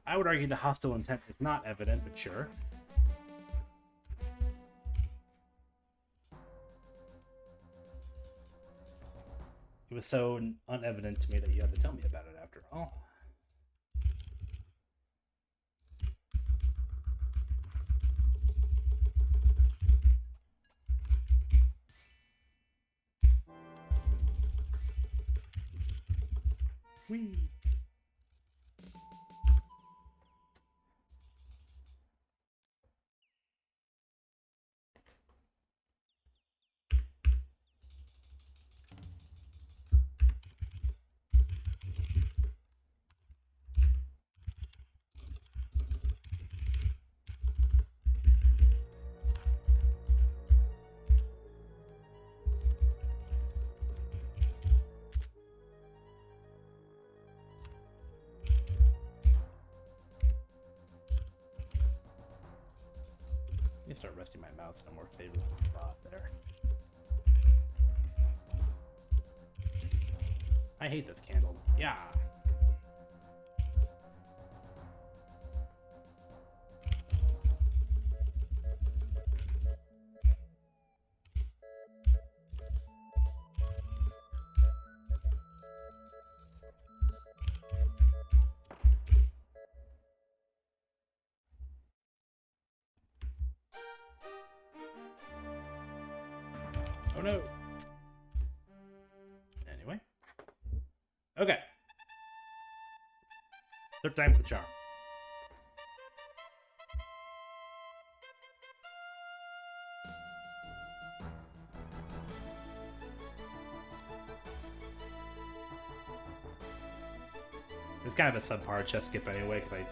I would argue the hostile intent is not evident, but sure. It was so unevident to me that you had to tell me about it after all. Whee! Let me start resting my mouse in a more favorable spot there. I hate this candle. Yeah. Oh no. Anyway. Okay. Third time's the charm. It's kind of a subpar chest skip anyway, because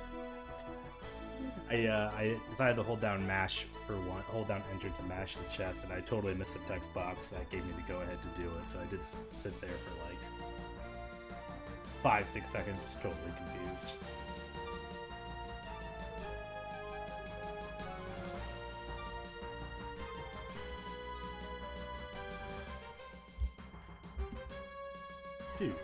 I decided to hold down mash for one, hold down enter to mash the chest, and I totally missed the text box that gave me the go ahead to do it. So I did sit there for like 5-6 seconds, just totally confused. Dude.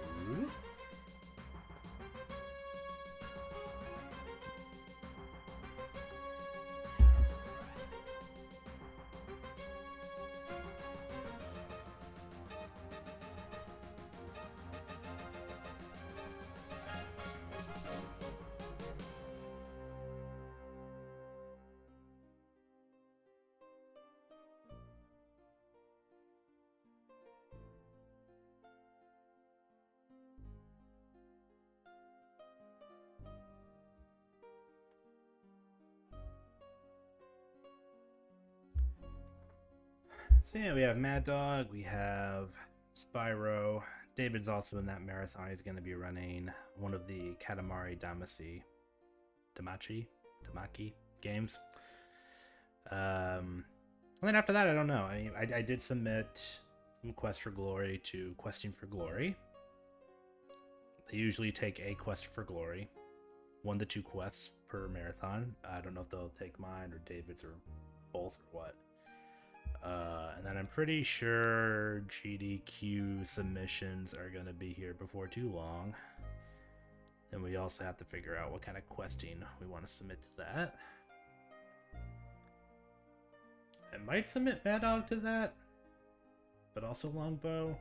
So yeah, we have Mad Dog, we have Spyro. David's also in that marathon. He's going to be running one of the Katamari Damacy games. And then after that, I don't know. I did submit some Quest for Glory to Questing for Glory. They usually take a Quest for Glory, 1 to 2 quests per marathon. I don't know if they'll take mine or David's or both or what. And then I'm pretty sure GDQ submissions are going to be here before too long. And we also have to figure out what kind of questing we want to submit to that. I might submit Mad Dog to that, but also Longbow.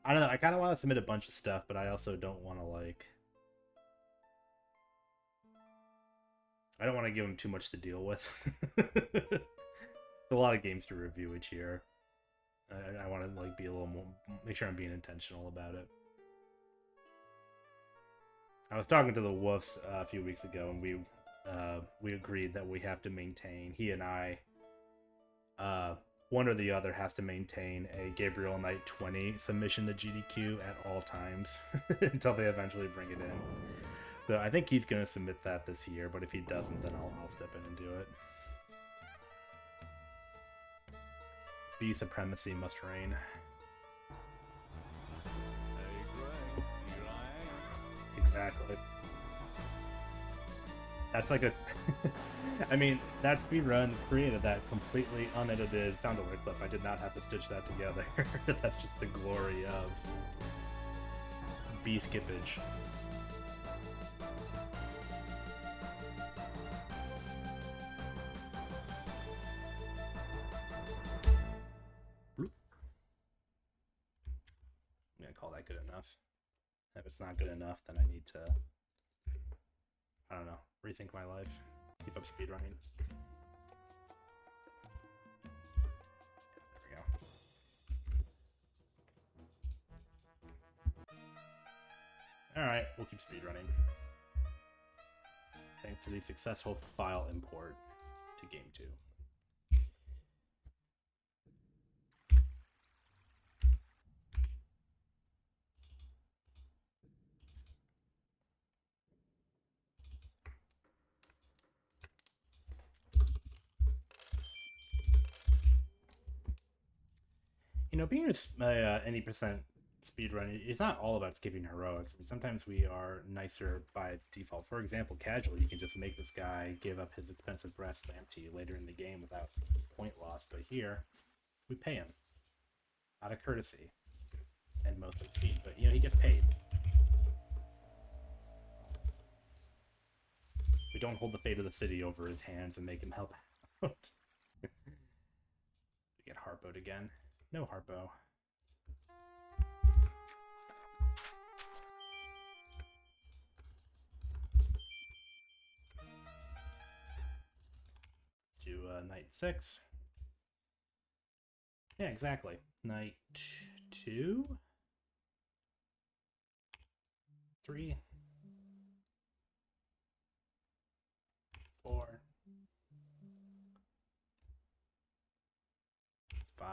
I don't know, I kind of want to submit a bunch of stuff, but I also don't want to, like... I don't want to give them too much to deal with. A lot of games to review each year. I want to like be a little more, make sure I'm being intentional about it. I was talking to the Woofs a few weeks ago, and we agreed that we have to maintain, he and I, one or the other has to maintain a Gabriel Knight 20 submission to GDQ at all times until they eventually bring it in. So I think he's going to submit that this year, but if he doesn't, then I'll step in and do it. B supremacy must reign. Exactly. That's like a... I mean, that speedrun created that completely unedited sound alert clip. I did not have to stitch that together. That's just the glory of B skippage. good enough. If it's not good enough, then I need to, I don't know, rethink my life. Keep up speedrunning. There we go. Alright, we'll keep speedrunning. Thanks to the successful file import to game 2. You know, being any percent speedrun, it's not all about skipping heroics. I mean, sometimes we are nicer by default. For example, casually, you can just make this guy give up his expensive brass lamp to you later in the game without point loss. But here, we pay him out of courtesy and mostly speed. But, you know, he gets paid. We don't hold the fate of the city over his hands and make him help out. We get harpoed again. No harpo. Do night 6. Yeah, exactly. Night 2, 3, 4, 5,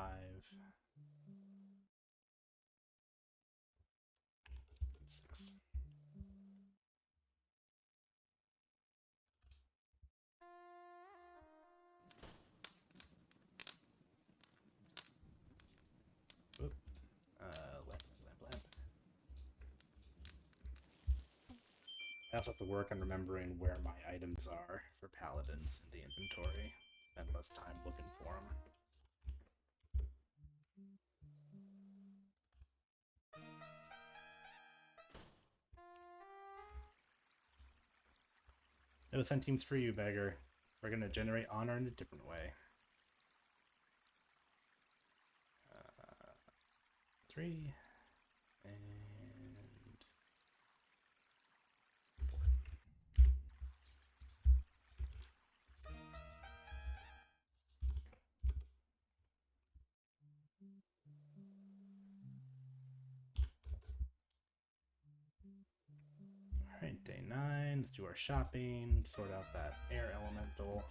6. Oop. Lamp. I also have to work on remembering where my items are for Paladins in the inventory. Spend less time looking for them. No centimes for you, beggar. We're gonna generate honor in a different way. 3 and 4. Alright, day 9. Let's do our shopping, sort out that air elemental.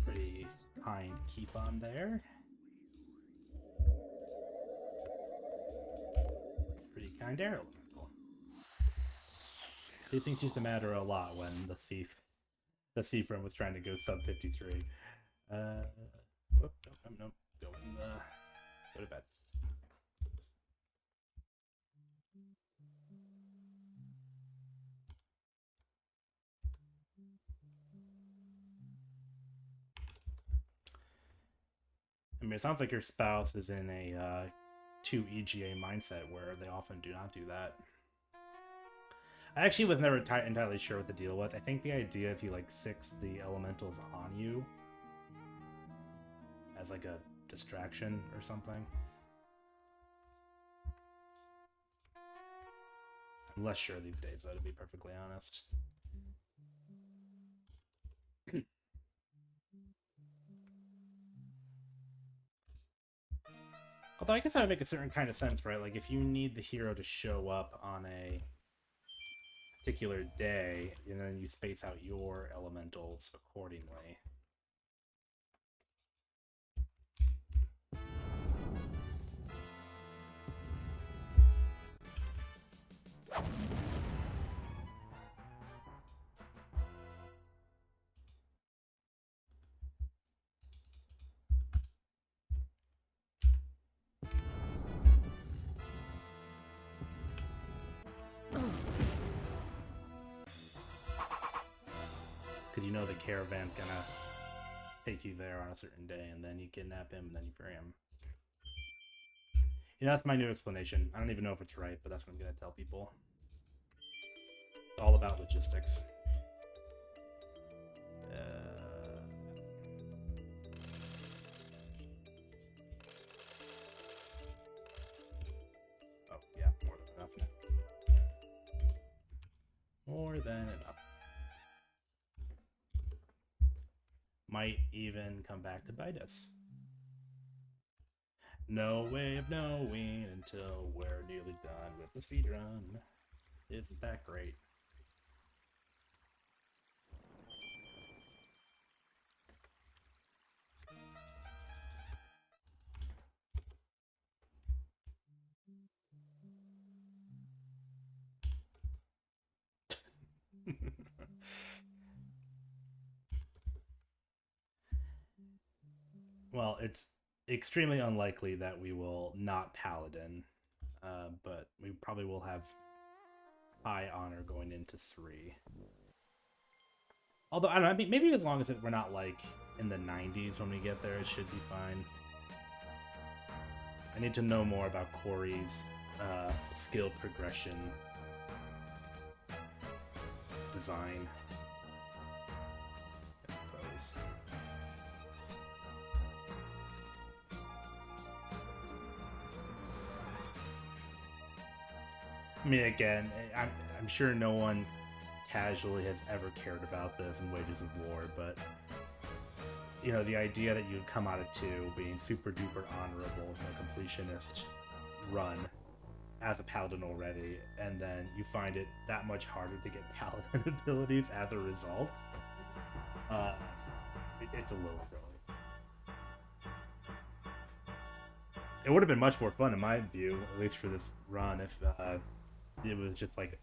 Pretty kind keep on there. Pretty kind air elemental. These things used to matter a lot when the thief run was trying to go sub 53. Nope. Go to bed. I mean, it sounds like your spouse is in a 2 EGA mindset where they often do not do that. I actually was never entirely sure what the deal was. I think the idea if you like 6 the elementals on you as like a distraction or something. I'm less sure these days, though, to be perfectly honest. Although I guess that would make a certain kind of sense, right? Like if you need the hero to show up on a particular day, and then you space out your elementals accordingly. Because you know the caravan's gonna take you there on a certain day, and then you kidnap him, and then you free him. Yeah, that's my new explanation. I don't even know if it's right, but that's what I'm gonna tell people. It's all about logistics. Oh, yeah, more than enough now. More than enough. Might even come back to bite us. No way of knowing until we're nearly done with the speedrun. Isn't that great? Well, it's extremely unlikely that we will not Paladin, but we probably will have high honor going into 3. Although, I don't know, I mean, maybe as long as we're not, like, in the 90s when we get there, it should be fine. I need to know more about Corey's skill progression design, I suppose. I mean, again, I'm sure no one casually has ever cared about this in Wages of War, but you know, the idea that you'd come out of 2 being super duper honorable, a completionist run as a Paladin already, and then you find it that much harder to get Paladin abilities as a result, it's a little silly. It would have been much more fun, in my view, at least for this run, if it was just like,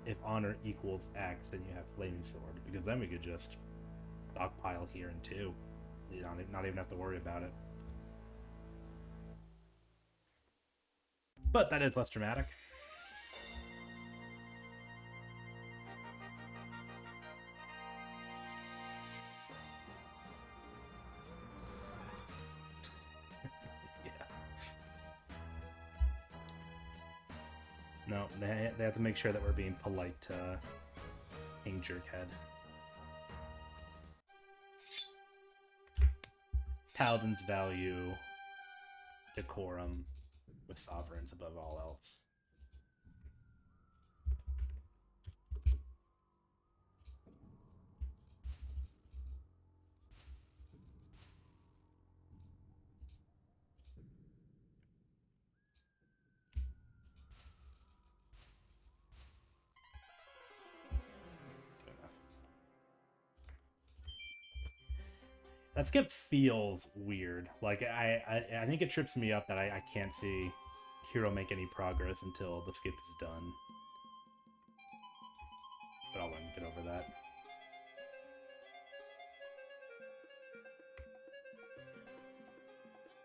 if honor equals X, then you have Flaming Sword, because then we could just stockpile here in 2. You know, not even have to worry about it. But that is less dramatic. Yeah. No, they have to make sure that we're being polite to King Jerkhead. Paladins value decorum with sovereigns above all else. That skip feels weird. Like, I think it trips me up that I can't see Hero make any progress until the skip is done. But I'll let him get over that.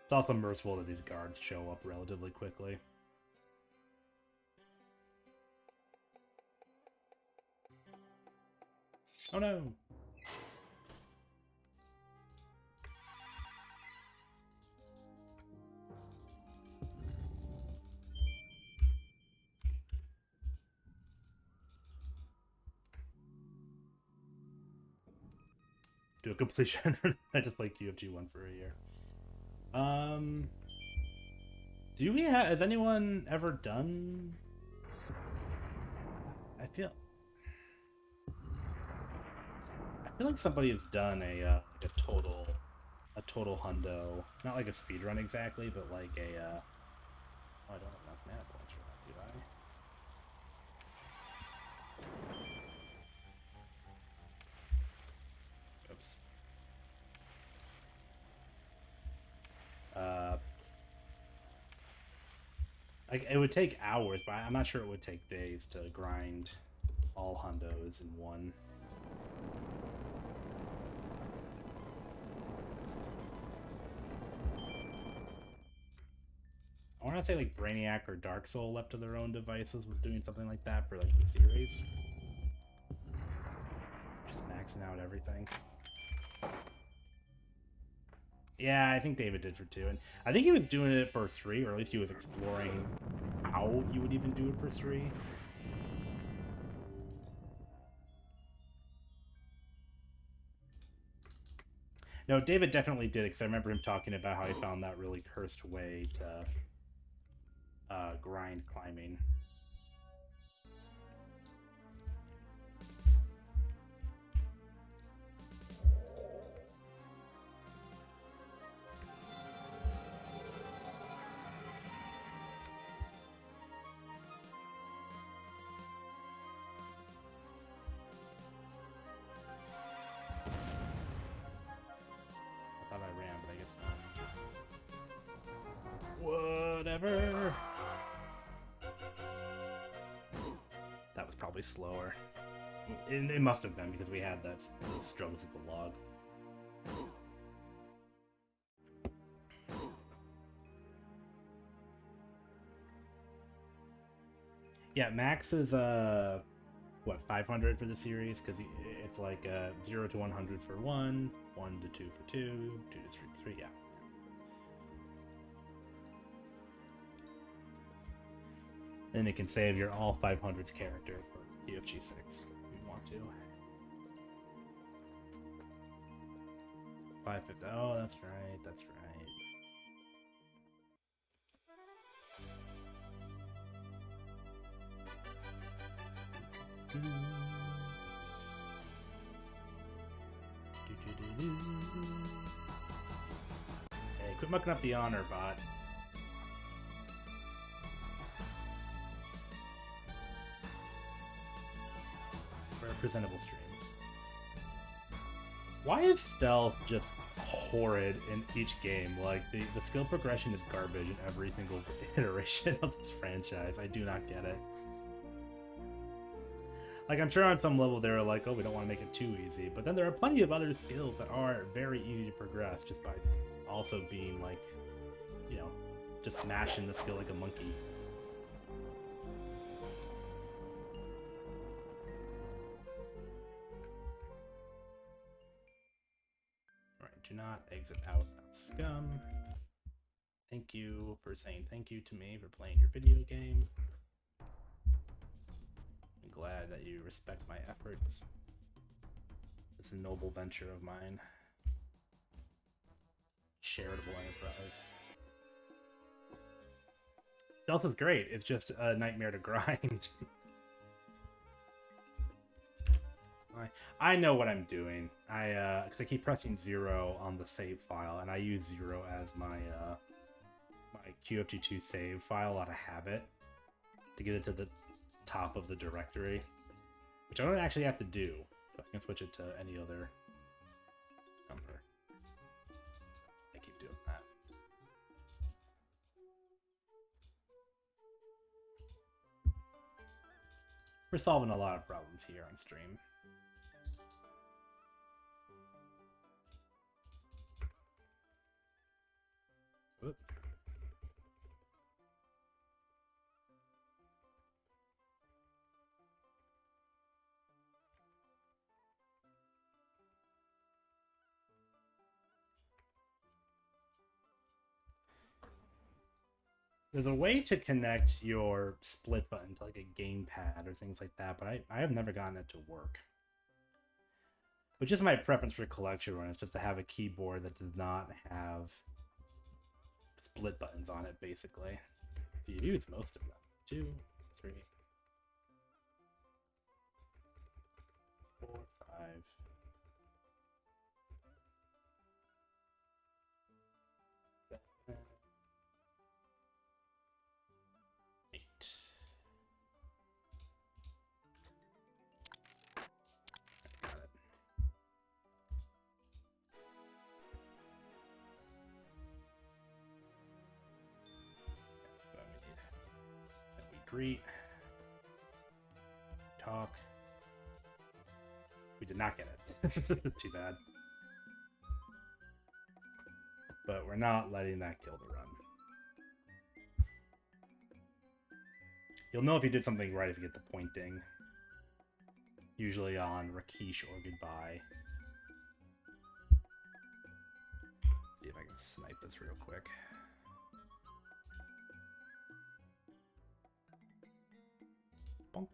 It's also merciful that these guards show up relatively quickly. Oh no! Do a completion. I just play QFG1 for a year. Do we have? Has anyone ever done? I feel like somebody has done a total hundo, not like a speedrun exactly, but like a. Oh, I don't have enough mana points for that, do I? Oops. It would take hours, but I'm not sure it would take days to grind all hundos in one. I want to say like Brainiac or Dark Soul, left to their own devices, was doing something like that for like the series. Just maxing out everything. Yeah, I think David did for 2, and I think he was doing it for 3, or at least he was exploring how you would even do it for 3. No, David definitely did it, because I remember him talking about how he found that really cursed way to grind climbing. Whatever. That was probably slower. It must have been, because we had those struggles with the log. Yeah, max is what, 500 for the series, because it's like 0 to 100 for 1, 1 to 2 for 2, 2 to 3 for 3, yeah. Then it can save your all 500s character for UFG 6 if you want to. 550. Oh, that's right. That's right. Hey, quit mucking up the honor bot. For a presentable stream. Why is stealth just horrid in each game? Like, the skill progression is garbage in every single iteration of this franchise. I do not get it. Like, I'm sure on some level they're like, oh, we don't want to make it too easy. But then there are plenty of other skills that are very easy to progress just by also being, like, you know, just mashing the skill like a monkey. Alright, do not exit out of Scum. Thank you for saying thank you to me for playing your video game. Glad that you respect my efforts. This noble venture of mine. Charitable enterprise. Stealth is great. It's just a nightmare to grind. I know what I'm doing. Because I keep pressing 0 on the save file, and I use 0 as my my QFG2 save file out of habit to get it to the top of the directory, which I don't actually have to do, so I can switch it to any other number. I keep doing that. We're solving a lot of problems here on stream. Whoop. There's a way to connect your split button to like a gamepad or things like that, but I have never gotten it to work. Which is my preference for collection run, is just to have a keyboard that does not have split buttons on it, basically. So you use most of them. 2, 3, 4, 5. Greet. Talk. We did not get it. Too bad. But we're not letting that kill the run. You'll know if you did something right if you get the pointing. Usually on Rakesh or Goodbye. See if I can snipe this real quick. Bonk.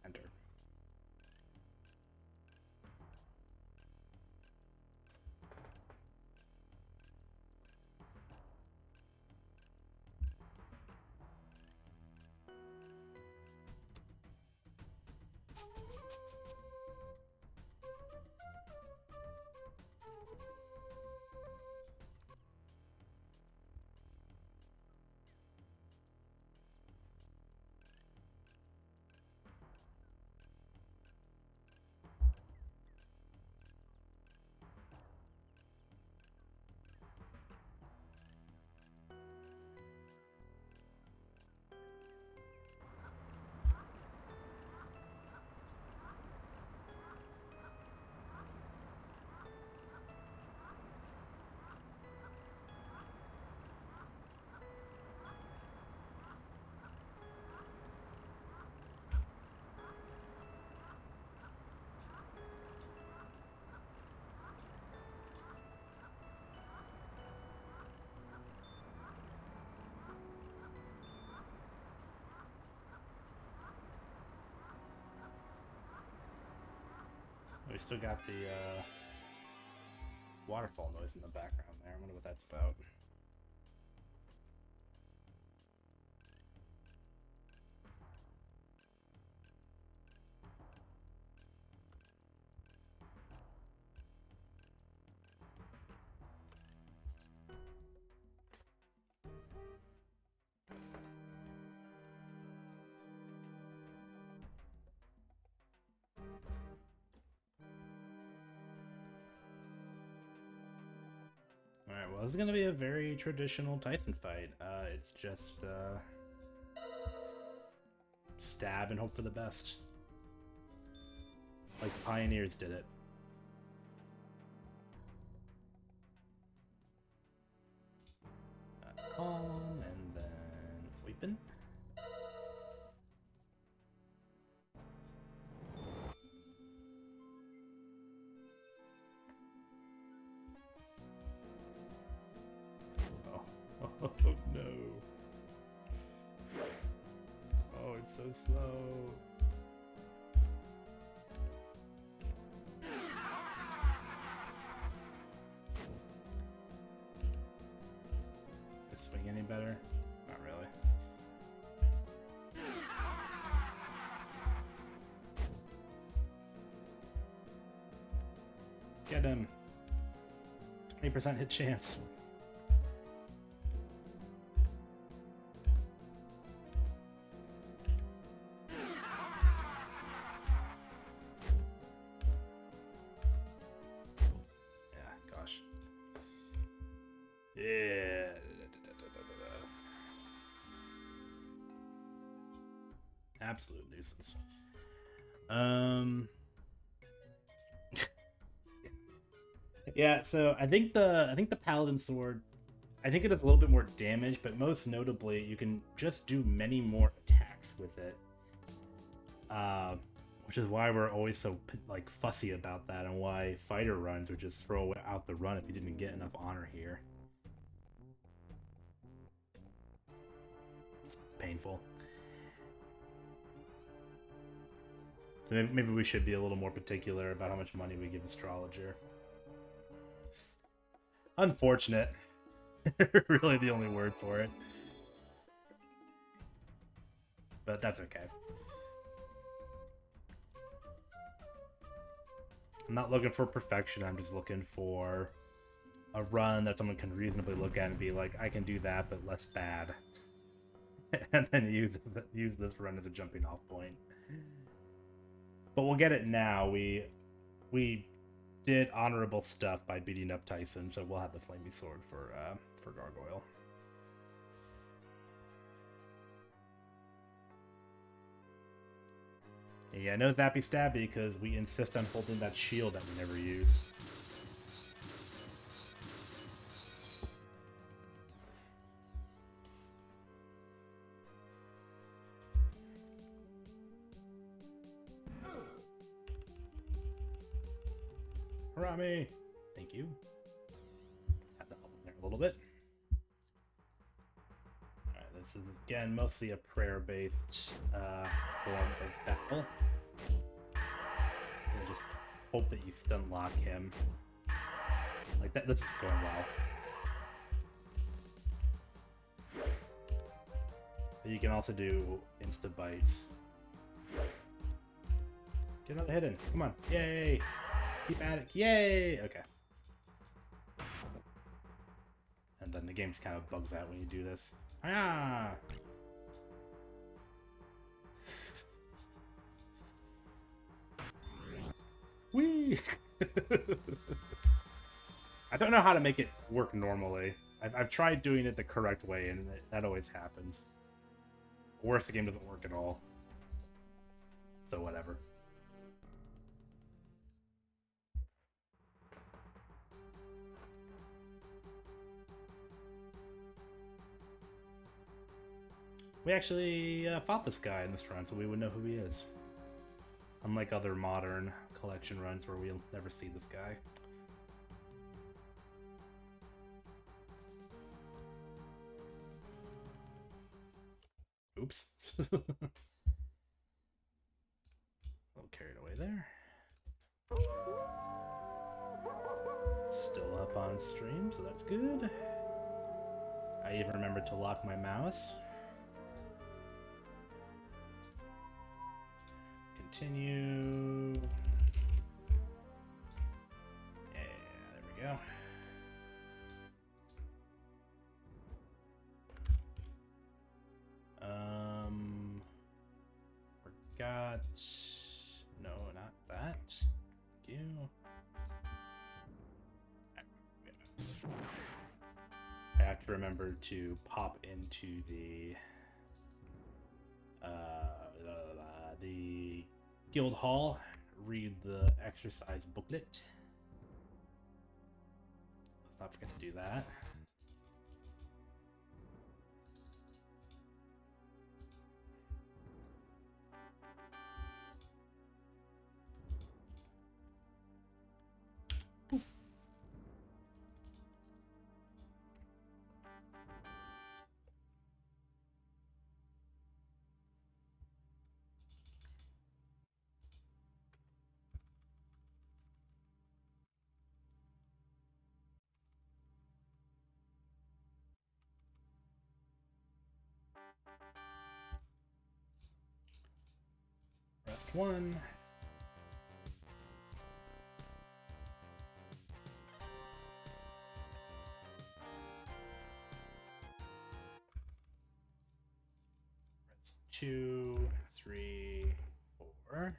Enter. We still got the waterfall noise in the background there. I wonder what that's about. Alright, well, this is going to be a very traditional Tyson fight. It's just stab and hope for the best. Like the Pioneers did it. Calm, and then weapon. Oh no. Oh, it's so slow. Is swing any better? Not really. Get him. 20% hit chance. Yeah. Absolute nuisance. Yeah, so I think the Paladin sword, I think it does a little bit more damage, but most notably, you can just do many more attacks with it. Which is why we're always so like fussy about that, and why fighter runs would just throw out the run if you didn't get enough honor here. It's painful. So maybe we should be a little more particular about how much money we give Astrologer. Unfortunate. Really the only word for it. But that's okay. I'm not looking for perfection, I'm just looking for a run that someone can reasonably look at and be like, I can do that, but less bad. And then use this run as a jumping off point. But we'll get it now. We did honorable stuff by beating up Tyson, so we'll have the flamey sword for Gargoyle. Yeah, no Zappy Stabby because we insist on holding that shield that we never use. Rami! Thank you. Have to help him there a little bit. Alright, this is again mostly a prayer-based form of battle. And just hope that you stun lock him. Like that, this is going well. But you can also do insta bites. Get another hit in. Come on. Yay! Keep at it. Yay! Okay. And then the game just kind of bugs out when you do this. Ah! Whee! I don't know how to make it work normally. I've tried doing it the correct way, and that always happens. Worse, the game doesn't work at all. So whatever. We actually fought this guy in this run, so we would know who he is. Unlike other modern collection runs where we'll never see this guy. Oops. A little carried away there. Still up on stream, so that's good. I even remembered to lock my mouse. Continue. Yeah, there we go. Forgot. No, not that. Thank you. I have to remember to pop into the guild hall, read the exercise booklet. Let's not forget to do that. Rest one. Rest 2, 3, 4.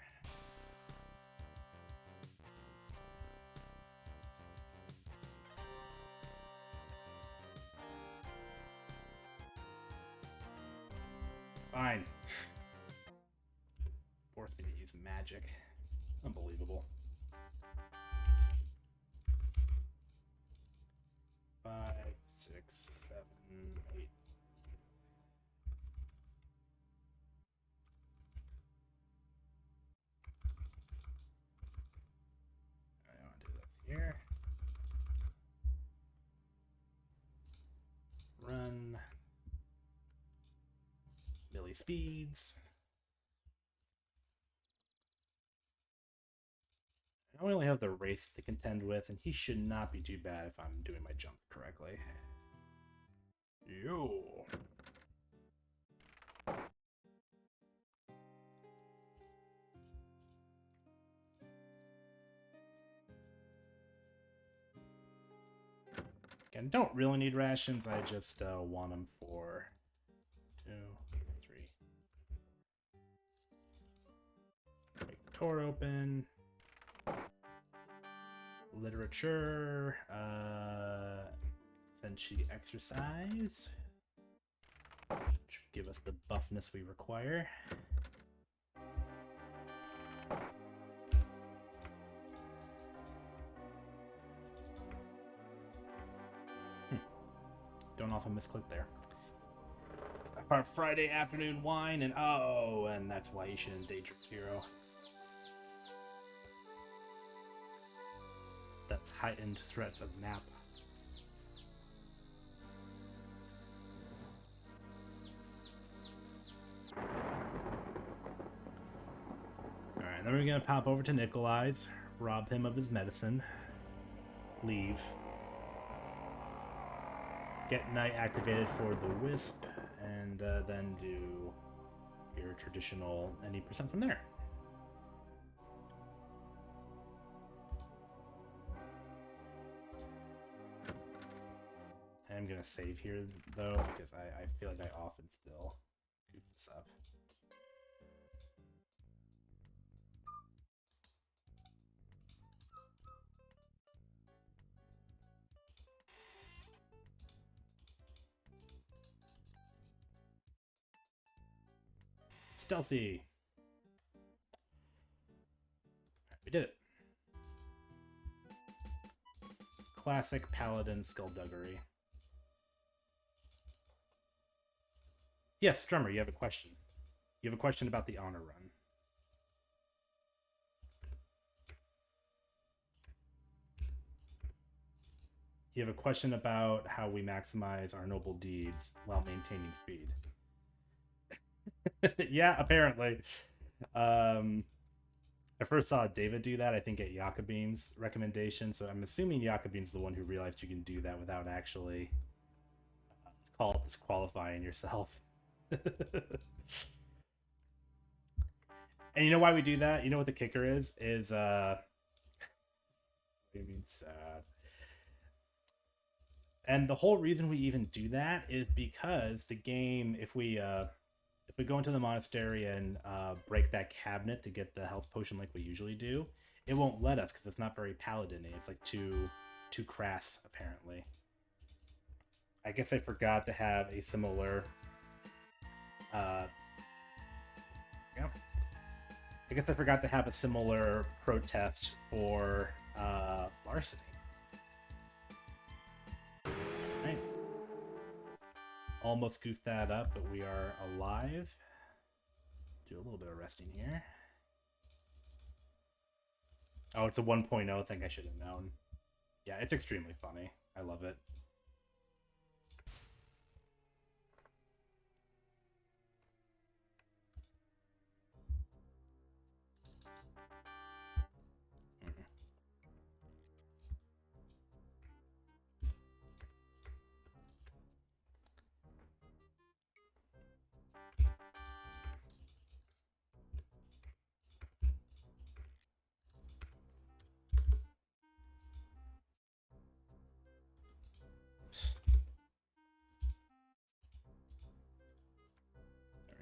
Fine. Forced me to use magic. Unbelievable. 5, 6, 7, 8. I want to do that here. Run. Millie speeds. I only have the race to contend with, and he should not be too bad if I'm doing my jump correctly. Yo. Again, don't really need rations, I just want them for 2, 3. Make the door open. Literature. Senshi exercise. Should give us the buffness we require. Don't often misclick there. Apart Friday afternoon wine and and that's why you shouldn't date your hero. That's heightened threats of nap. Alright, then we're gonna pop over to Nikolai's, rob him of his medicine, leave. Get Knight activated for the Wisp, and then do your traditional any percent from there. I'm gonna save here though, because I feel like I often still goof this up. Stealthy. We did it. Classic Paladin skullduggery. Yes, Drummer, you have a question. You have a question about the honor run. You have a question about how we maximize our noble deeds while maintaining speed. Yeah, apparently. I first saw David do that, I think, at Jacobine's recommendation, so I'm assuming Jacobine's the one who realized you can do that without actually disqualifying yourself. And you know why we do that? You know what the kicker is? I mean, sad. And the whole reason we even do that is because the game, if we go into the monastery and break that cabinet to get the health potion like we usually do, it won't let us because it's not very paladin-y. It's like too crass, apparently. I guess I forgot to have a similar... yeah. I guess I forgot to have a similar protest for larceny. Right. Almost goofed that up, but we are alive. Do a little bit of resting here. Oh, it's a 1.0. I think I should have known. Yeah, it's extremely funny. I love it.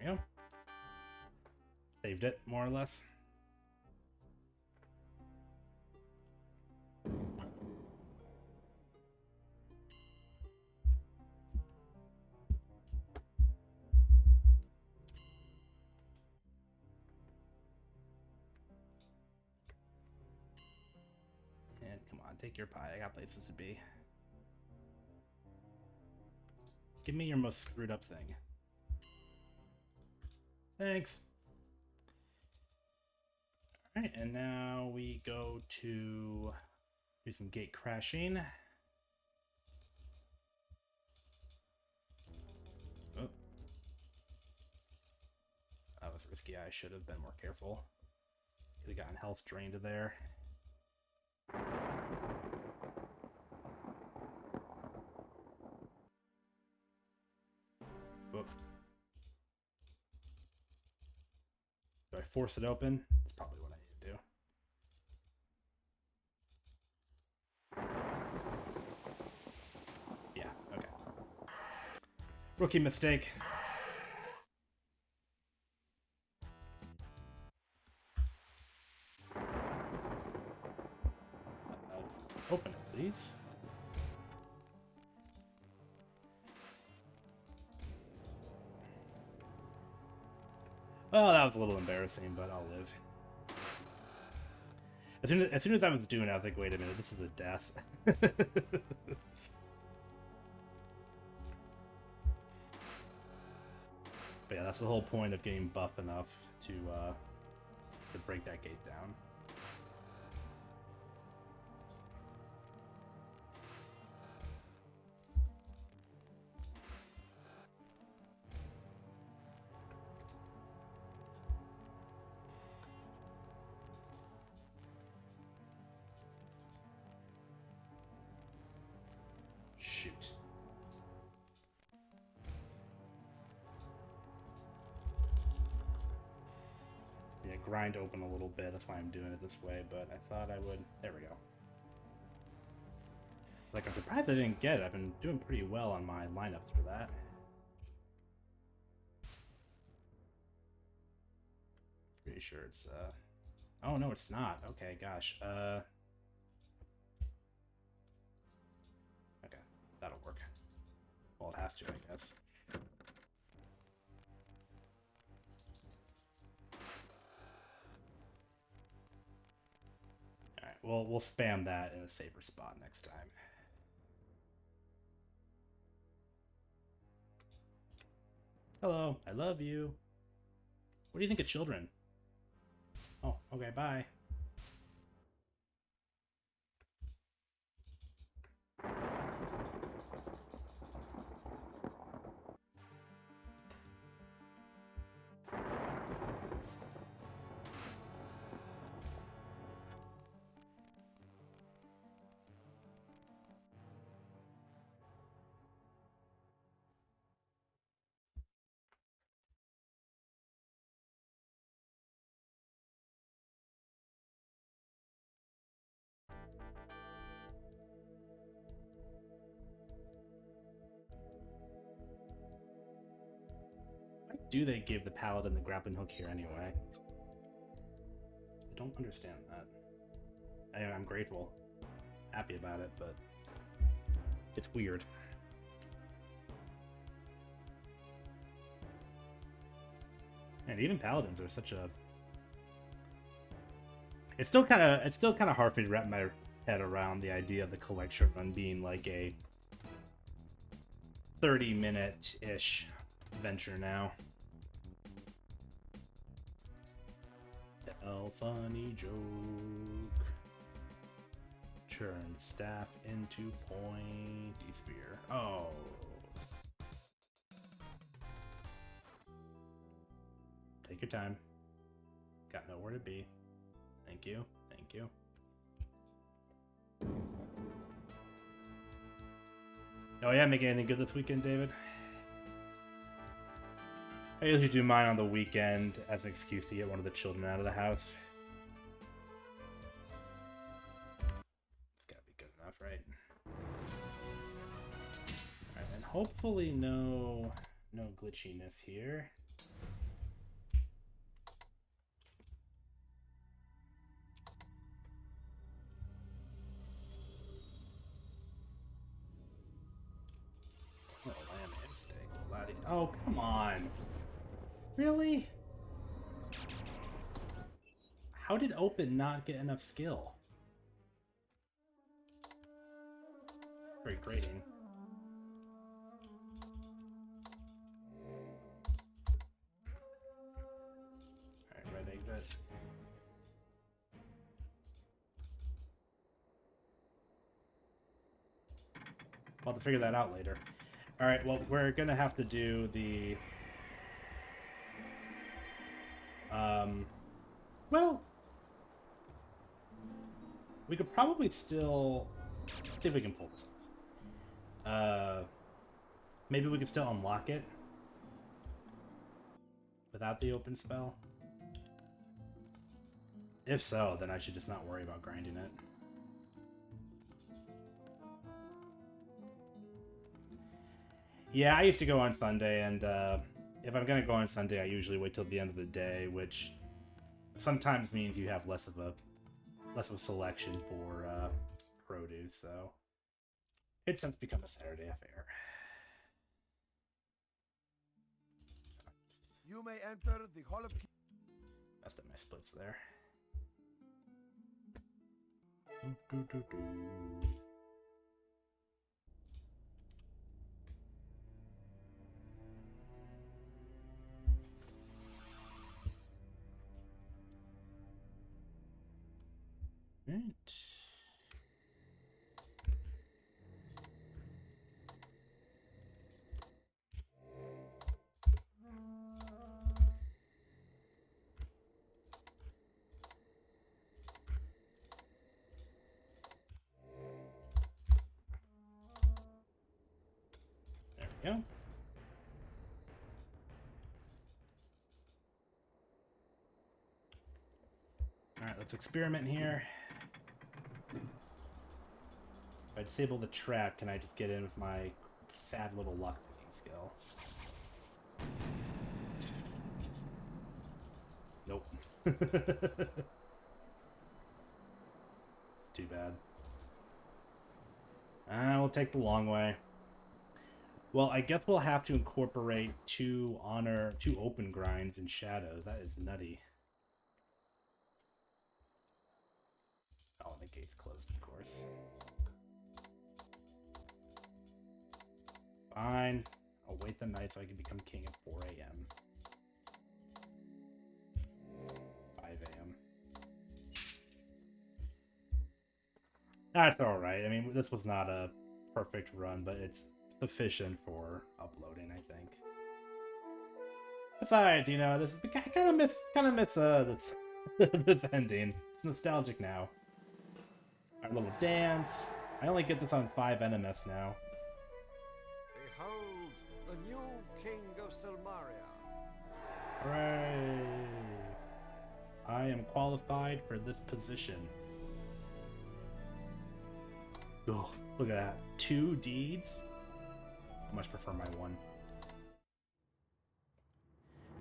There we go. Saved it, more or less. And come on, take your pie. I got places to be. Give me your most screwed up thing. Thanks. Alright, and now we go to do some gate crashing. Oh. That was risky. I should have been more careful. Could have gotten health drained there. Whoop. Do I force it open? That's probably what I need to do. Yeah, okay. Rookie mistake. Open it, please. Well, that was a little embarrassing, but I'll live. As soon as I was doing it, I was like, wait a minute, this is a death. But yeah, that's the whole point of getting buff enough to break that gate down. Shoot. Yeah, grind open a little bit. That's why I'm doing it this way, but I thought I would. There we go. Like, I'm surprised I didn't get it. I've been doing pretty well on my lineups for that. Pretty sure it's, oh, no, it's not. Okay, gosh. Okay, that'll work. Well, it has to, I guess. Alright, well, we'll spam that in a safer spot next time. Hello, I love you. What do you think of children? Oh, okay, bye. Why do they give the Paladin the grappling hook here anyway? I don't understand that. I'm grateful. Happy about it, but it's weird. And even Paladins are such a... It's still kind of hard for me to wrap my head around the idea of the collection run being like a 30-minute-ish venture now. Oh, funny joke. Turn staff into pointy spear. Oh. Take your time. Got nowhere to be. Thank you. Thank you. Oh yeah, making anything good this weekend, David? I usually do mine on the weekend as an excuse to get one of the children out of the house. It's gotta be good enough, right? Alright, and hopefully no glitchiness here. Oh, lamb instinct, Paladin. Oh, come on. Really? How did Open not get enough skill? Very grating. Alright, red exit. I'll have to figure that out later. Alright, well, we're gonna have to do the... well, we could probably still see if we can pull this off. Maybe we could still unlock it without the open spell. If so, then I should just not worry about grinding it. Yeah, I used to go on Sunday, and if I'm gonna go on Sunday, I usually wait till the end of the day, which sometimes means you have less of a selection for produce, so it's since become a Saturday affair. You may enter the Hall of... Messed up my splits there. Right. There we go. All right, let's experiment here. If I disable the trap, can I just get in with my sad little luck picking skill? Nope. Too bad. We'll take the long way. Well, I guess we'll have to incorporate two open grinds in shadows. That is nutty. Oh, the gate's closed, of course. Fine. I'll wait the night so I can become king at 4 a.m. 5 a.m. That's alright. I mean, this was not a perfect run, but it's sufficient for uploading, I think. Besides, you know, this I kind of miss this this ending. It's nostalgic now. Our little dance. I only get this on 5 NMS now. Behold, the new king of Silmaria. Hooray! I am qualified for this position. Oh, look at that. 2 deeds? I much prefer my 1.